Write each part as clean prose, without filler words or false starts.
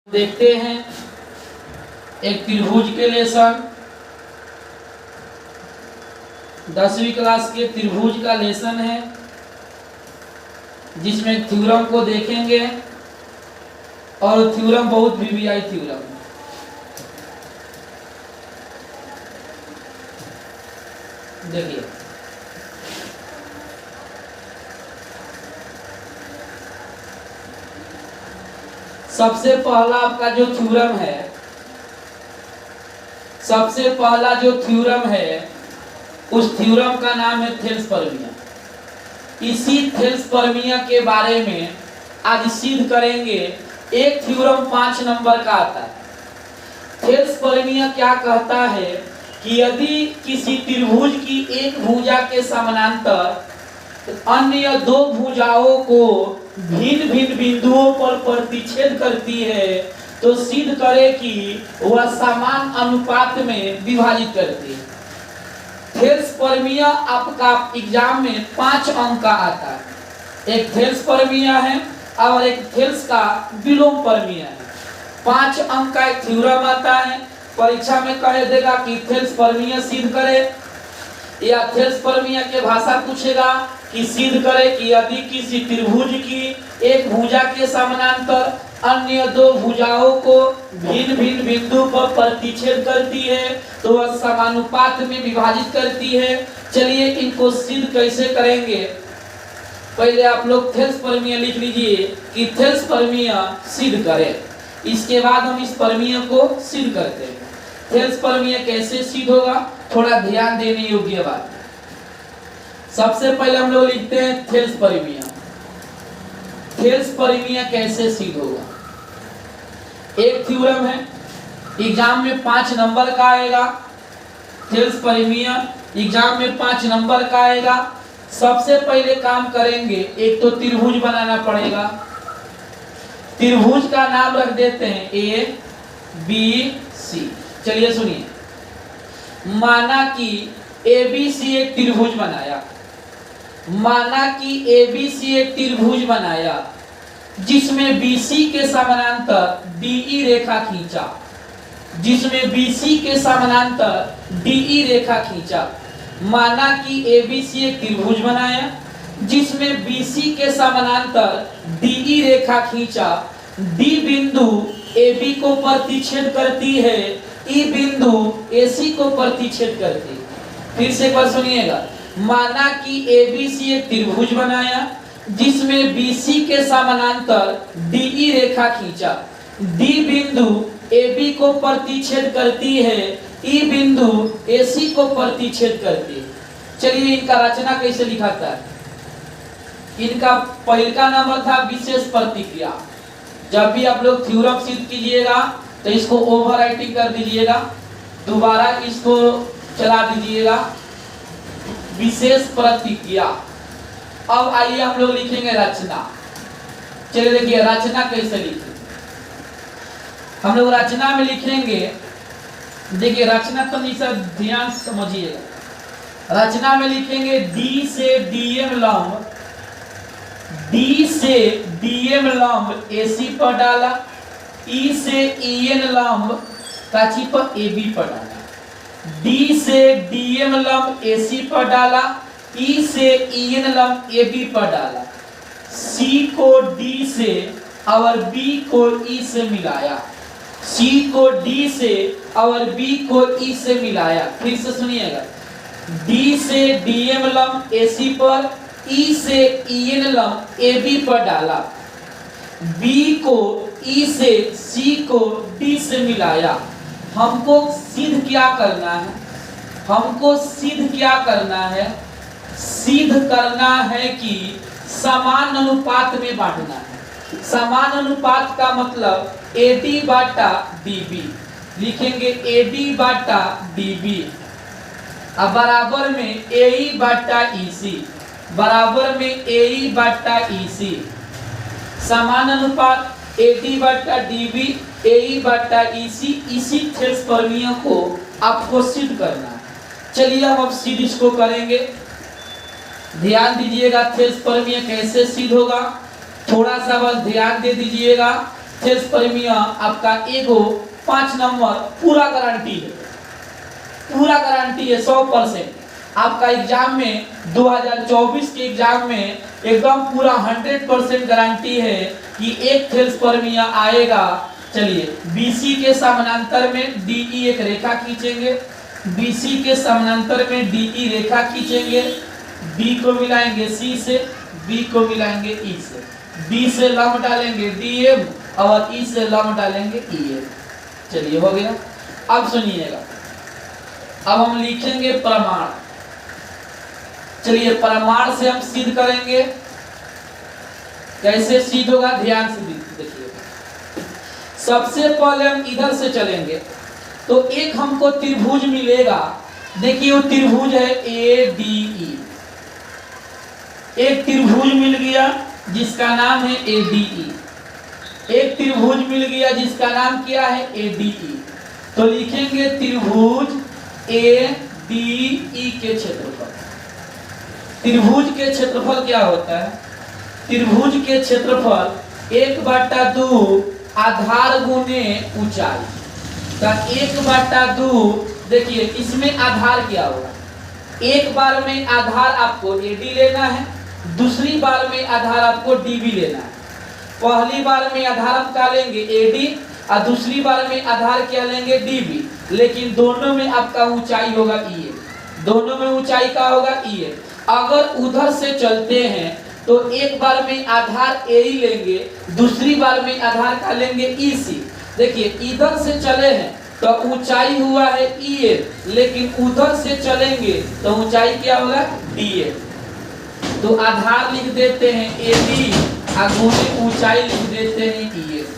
देखते हैं एक त्रिभुज के लेसन 10वीं क्लास के त्रिभुज का लेसन है जिसमें थ्योरम को देखेंगे और थ्योरम बहुत वीवीआई थ्योरम। देखिए सबसे पहला आपका जो थ्योरम है, सबसे पहला जो थ्योरम है उस थ्योरम का नाम है थेल्स प्रमेय। इसी थेल्स प्रमेय के बारे में आज सिद्ध करेंगे। एक थ्योरम 5 नंबर का आता है। थेल्स प्रमेय क्या कहता है कि यदि किसी त्रिभुज की एक भुजा के समानांतर अन्य दो भुजाओं को भिन्न भिन्न बिंदुओं पर प्रतिच्छेद करती है तो सिद्ध करे कि वह समान अनुपात में विभाजित करती है। थेल्स प्रमेय आपका एग्जाम में 5 अंक का आता है। एक थेल्स प्रमेय है और एक थेल्स का विलोम प्रमेय है। 5 अंक का एक थ्योरम आता है। परीक्षा में कह देगा कि थेल्स प्रमेय सिद्ध करे, या थेल्स प्रमेय के भाषा पूछेगा कि सिद्ध करे कि यदि किसी त्रिभुज की एक भुजा के समानांतर अन्य दो भुजाओं को भिन्न भिन्न बिंदु पर प्रतिच्छेद करती है तो वह समानुपात में विभाजित करती है। चलिए इनको सिद्ध कैसे करेंगे। पहले आप लोग थेल्स प्रमेय लिख लीजिए कि थेल्स प्रमेय सिद्ध करे, इसके बाद हम इस प्रमेय को सिद्ध करते हैं। थेल्स प्रमेय कैसे सिद्ध होगा, थोड़ा ध्यान देने योग्य बात। सबसे पहले हम लोग लिखते हैं थेल्स प्रमेय। थेल्स प्रमेय कैसे सिद्ध होगा। एक थ्योरम है, एग्जाम में 5 नंबर का आएगा। थेल्स प्रमेय एग्जाम में 5 नंबर का आएगा। सबसे पहले काम करेंगे, एक तो त्रिभुज बनाना पड़ेगा। त्रिभुज का नाम रख देते हैं ए बी सी। चलिए सुनिए, माना कि एबीसी एक त्रिभुज बनाया, माना कि एबीसी एक त्रिभुज बनाया जिसमें बीसी के समानांतर डीई रेखा खींचा, जिसमें बीसी के समानांतर डीई रेखा खींचा। माना कि एबीसी एक त्रिभुज बनाया जिसमें बीसी के समानांतर डीई रेखा खींचा। डी बिंदु एबी को प्रतिच्छेद करती है, ई बिंदु एसी को प्रतिच्छेद करती है। फिर से एक बार सुनिएगा, माना कि एबीसी एक त्रिभुज बनाया जिसमें बीसी के समानांतर डीई रेखा खींचा। डी बिंदु एबी को प्रतिच्छेद करती है, ई बिंदु एसी को प्रतिच्छेद करती है। चलिए इनका रचना कैसे लिखाता है। इनका पहला नंबर था विशेष प्रतिक्रिया। जब भी आप लोग थ्योरम सिद्ध कीजिएगा तो इसको ओवरराइटिंग कर दीजिएगा, दोबारा इसको चला दीजिएगा। विशेष प्रतिक्रिया। अब आइए हम लोग लिखेंगे रचना। चलिए देखिए रचना कैसे लिखें। हम लोग रचना में लिखेंगे, देखिए रचना तो निशा ध्यान समझिएगा। रचना में लिखेंगे डी से डीएम लंब, डी से डीएम लंब एसी पर डाला, ई से ईएन लंब काची पर एबी पर डाला। डी से डीएम लंब एसी पर डाला, ई से ईएन लंब एबी पर डाला। सी को डी से और बी को ई से मिलाया, सी को डी से और बी को ई से मिलाया। फिर से सुनिएगा, डी से डीएम लंब एसी पर, ई से ईएन लंब एबी पर डाला। बी को ई से सी को डी से मिलाया। हमको सिद्ध क्या करना है, हमको सिद्ध क्या करना है, सिद्ध करना है कि समान अनुपात में बांटना है। समान अनुपात का मतलब एडी बाटा डीबी। लिखेंगे एडी बाटा डीबी अब बराबर में एई बाटा ईसी, बराबर में एई बाटा ईसी। समान अनुपात एडी बाटा डीबी, एई बाटा ईसी। इसी थेल्स प्रमेय को आपको सिद्ध करना है। चलिए अब सिद्ध इसको करेंगे। ध्यान दीजिएगा थेल्स प्रमेय कैसे सिद्ध होगा, थोड़ा सा बस ध्यान दे दीजिएगा। थेल्सपर्मिया आपका एगो 5 नंबर पूरा गारंटी है, पूरा गारंटी है 100%। आपका एग्जाम में 2024 के एग्जाम में एकदम पूरा 100% गारंटी है कि एक थेल्सपर्मिया आएगा। चलिए BC के समानांतर में DE एक रेखा खींचेंगे, BC के समानांतर में DE रेखा खींचेंगे, B को मिलाएंगे C से, B को मिलाएंगे E से, D से लंब डालेंगे DM और E से लंब डालेंगे EF। चलिए हो गया। अब सुनिएगा, अब हम लिखेंगे प्रमाण। चलिए प्रमाण से हम सिद्ध करेंगे। कैसे सिद्ध होगा ध्यान से देखिए। सबसे पहले हम इधर से चलेंगे तो एक हमको त्रिभुज मिलेगा। देखिए वो त्रिभुज है ADE। एक त्रिभुज मिल गया जिसका नाम है ADE। एक त्रिभुज मिल गया जिसका नाम क्या है ADE। तो लिखेंगे त्रिभुज ADE के क्षेत्रफल। त्रिभुज के क्षेत्रफल क्या होता है? त्रिभुज के क्षेत्रफल 1/2 आधार गुने ऊंचाई का 1/2। देखिए इसमें आधार क्या होगा, एक बार में आधार आपको AD लेना है, दूसरी बार में आधार आपको DB लेना है। पहली बार में आधार हम क्या लेंगे AD और दूसरी बार में आधार क्या लेंगे DB, लेकिन दोनों में आपका ऊंचाई होगा EF। दोनों में ऊंचाई का होगा EF। अगर उधर से चलते हैं तो एक बार में आधार AE लेंगे, दूसरी बार में आधार का लेंगे EC। देखिए इधर से चले हैं तो ऊंचाई हुआ है EF, लेकिन उधर से चलेंगे तो ऊंचाई क्या होगा DF। तो आधार लिख देते हैं AD और गुणे ऊंचाई लिख देते हैं EF।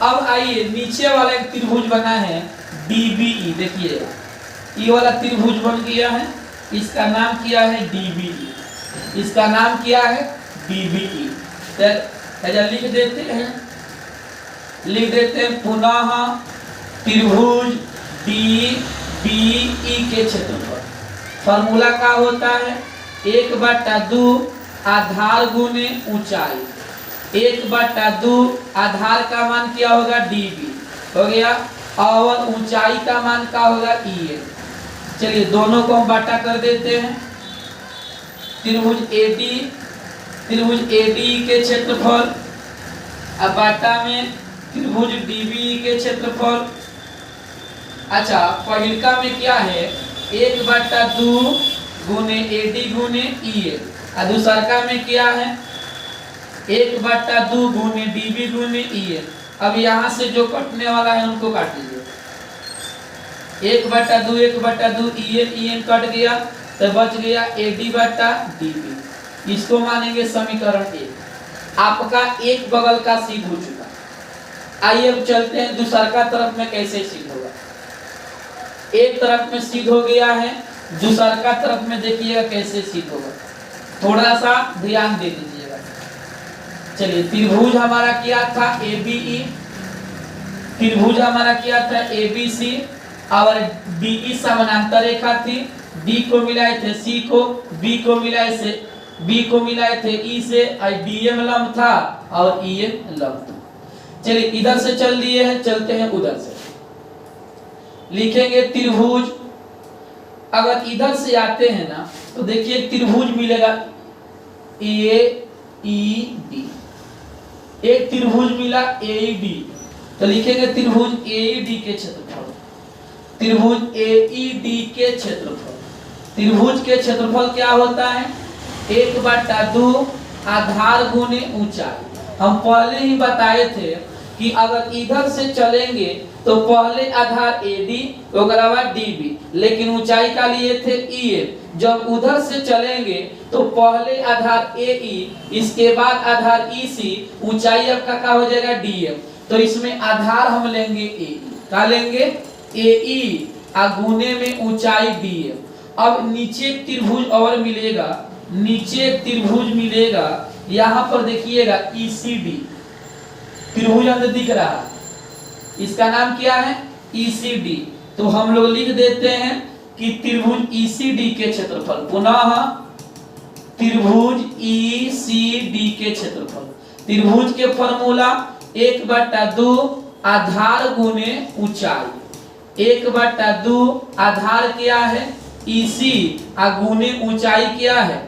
अब आइए नीचे वाला एक त्रिभुज बना है DBE। देखिए ये वाला त्रिभुज बन गया है, इसका नाम क्या है DBE। इसका नाम क्या है DBE। तो लिख देते हैं पुनः त्रिभुज DBE के क्षेत्रफल। फॉर्मूला क्या होता है 1/2 आधार गुने ऊंचाई। 1/2 आधार का मान क्या होगा DB हो गया, और ऊंचाई का मान क्या होगा EF। चलिए दोनों को हम बाटा कर देते हैं। त्रिभुज ADE के क्षेत्रफल अब बाटा में त्रिभुज DBE के क्षेत्रफल। अच्छा पहिलका में क्या है 1/2 गुने AD गुने EF और दूसरका में क्या है 1/2 गुने DB गुने EF। अब यहाँ से जो कटने वाला है उनको काट लीजिए। 1/2 1/2 EN कट गया तो बच गया AD/DB। इसको मानेंगे समीकरण 1। आपका एक बगल का सिद्ध हो चुका। आइए अब चलते हैं दूसरा तरफ में कैसे सिद्ध होगा। एक तरफ में सिद्ध हो गया है, दूसरा तरफ में देखिएगा कैसे सिद्ध होगा, थोड़ा सा ध्यान दे दीजिएगा। चलिए त्रिभुज हमारा क्या था ABE, त्रिभुज हमारा क्या था ABC और DE समानांतर रेखा थी। D को मिलाए थे C को, B को मिलाए थे E से, और DM लंब था और EM लंब था। चलिए इधर से चल दिए हैं, चलते हैं उधर से। लिखेंगे त्रिभुज। अगर इधर से आते हैं ना तो देखिए त्रिभुज मिलेगा AED। एक त्रिभुज मिला AED, तो लिखेंगे त्रिभुज AED के क्षेत्रफल। त्रिभुज AED के क्षेत्रफल। त्रिभुज के क्षेत्रफल क्या होता है 1/2 आधार गुने ऊंचाई। हम पहले ही बताए थे कि अगर इधर से चलेंगे तो पहले आधार AD उसके बाद DB, लेकिन ऊंचाई का लिए थे EF। जब उधर से चलेंगे तो पहले आधार AE, इसके बाद आधार EC, ऊंचाई आपका क्या हो जाएगा DM। तो इसमें आधार हम लेंगे AE, क्या लेंगे AE और गुने में ऊंचाई DM। अब नीचे एक त्रिभुज और मिलेगा, नीचे एक त्रिभुज मिलेगा, यहाँ पर देखिएगा ECD त्रिभुज अंदर दिख रहा है, इसका नाम क्या है ECD। तो हम लोग लिख देते हैं कि त्रिभुज ECD के क्षेत्रफल, पुनः त्रिभुज ECD के क्षेत्रफल। त्रिभुज के फॉर्मूला 1/2 आधार गुने ऊंचाई। 1/2 आधार क्या है EC और गुने ऊंचाई क्या है,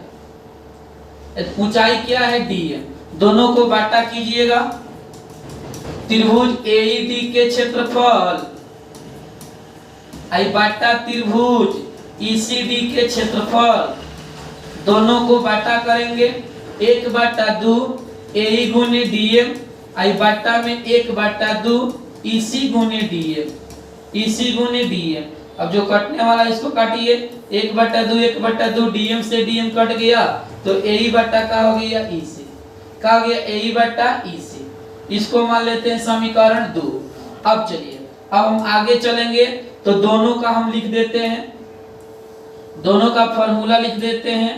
ऊंचाई क्या है DM। दोनों को बाटा कीजिएगा। त्रिभुज AED के क्षेत्रफल आई बाटा त्रिभुज ECD के क्षेत्रफल, दोनों को बाटा करेंगे। 1/2 AE गुने DM आई बाटा में 1/2 EC गुने DM, EC गुने DM। अब जो कटने वाला इसको काटिए। 1/2 DM से DM कट गया तो AE बटा का हो गया EC, का हो गया AE बटा EC। इसको मान लेते हैं समीकरण 2। अब चलिए अब हम आगे चलेंगे तो दोनों का हम लिख देते हैं, दोनों का फॉर्मूला लिख देते हैं।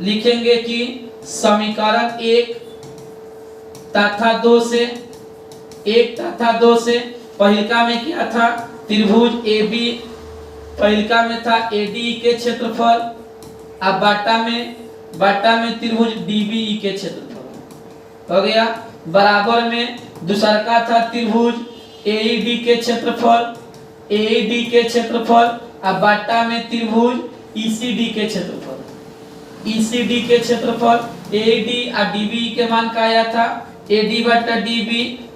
लिखेंगे कि समीकरण 1 तथा 2 से, 1 तथा 2 से पहिलका में क्या था त्रिभुज AB, पहिलका में था ADE के क्षेत्रफल, अब बाटा में त्रिभुज DBE के क्षेत्रफल हो गया। बराबर में दूसरा का था त्रिभुज AED के क्षेत्रफल, AED के क्षेत्रफल, अब बाटा में त्रिभुज ECD के क्षेत्रफल, ECD के क्षेत्रफल। AD और DBE के मान का आया था AD बटा DB,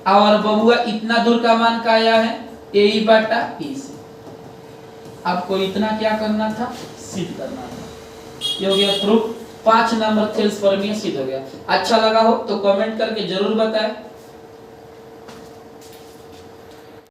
और बहुआ इतना दूर का मान का आया है AE बटा EC। आपको इतना क्या करना था, सिद्ध करना था। ये हो गया प्रूफ। 5 नंबर थेल्स प्रमेय सिद्ध हो गया। अच्छा लगा हो तो कमेंट करके जरूर बताएं।